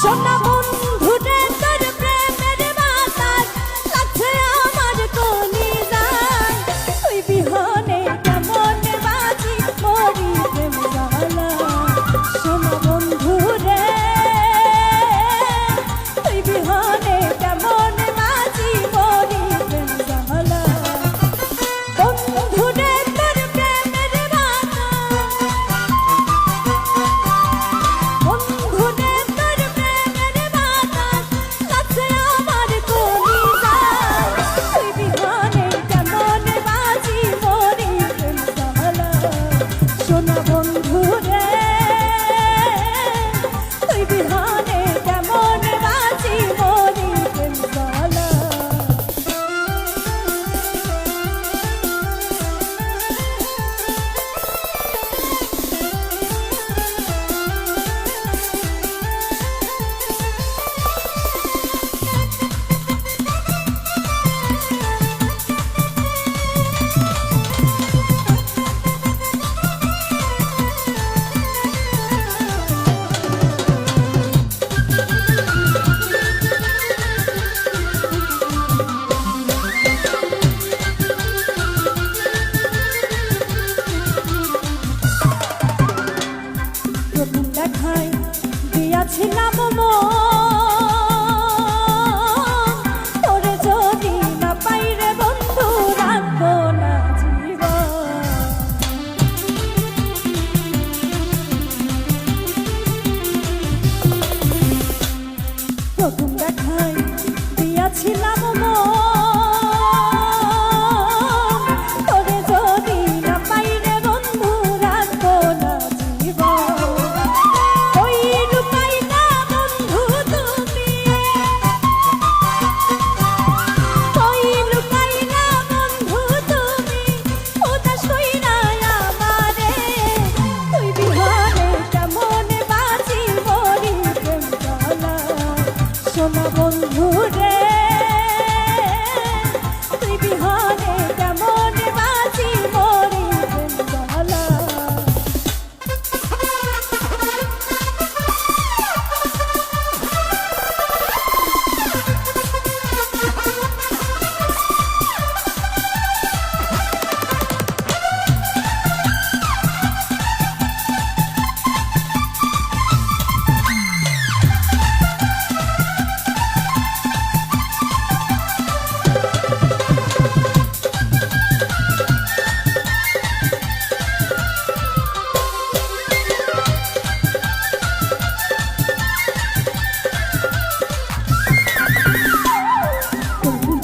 সোনা বন্ধু রে তোর প্রেমের বাতাস লাগছে আমার কলিজায় তুই বিহনে কেমন বাজি মরি প্রেম জ্বালা সোনা বন্ধু রে তুই বিহনে কেমন বাজি মরি প্রেম জ্বালা বন্ধু রে তোর প্রেমের বাতাস বন্ধু রে তোর প্রেমের বাতাস লাগছে আমার কলিজায় তুই বিহনে কেমন বাজি মরি প্রেম জ্বালা সোনা বন্ধু রে তুই বিহনে কেমন বাজি মরি প্রেম জ্বালা প্রথম দেখায় দিয়াছিলাম তোরে যদি না পাই রে বন্ধু রাখবো না জীবন প্রথম দেখায় দিয়াছিলাম তোরে যদি না পাই রে বন্ধু রাখবো না জীবন ওই রূপাই না বন্ধু তুমি ওই রূপাই না বন্ধু তুমি উদাস কইরা আমারে তুই বিহনে কেমন বাজি মরি প্রেম জ্বালা সোনা বন্ধু রে তুই বিহনে কেমন বাজি মরি প্রেম জ্বালা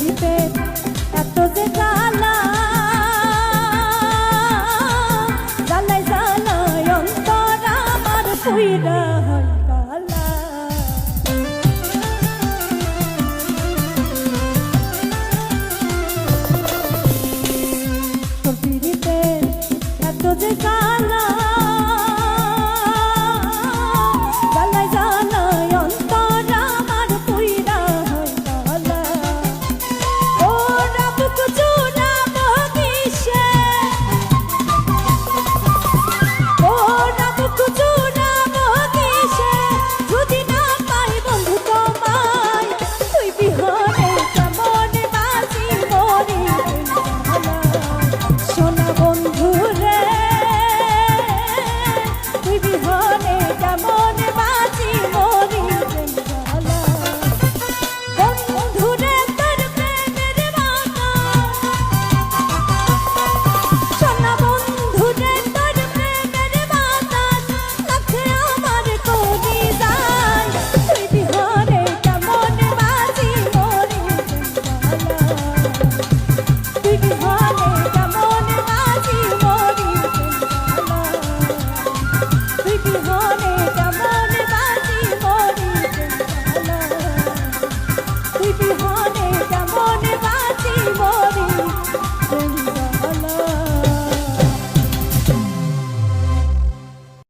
দিতে এত যে জ্বালা জ্বালায় জ্বালায় অন্তর আমার পুইরা হয় কালা তোর পিড়িতে এত যে জ্বালা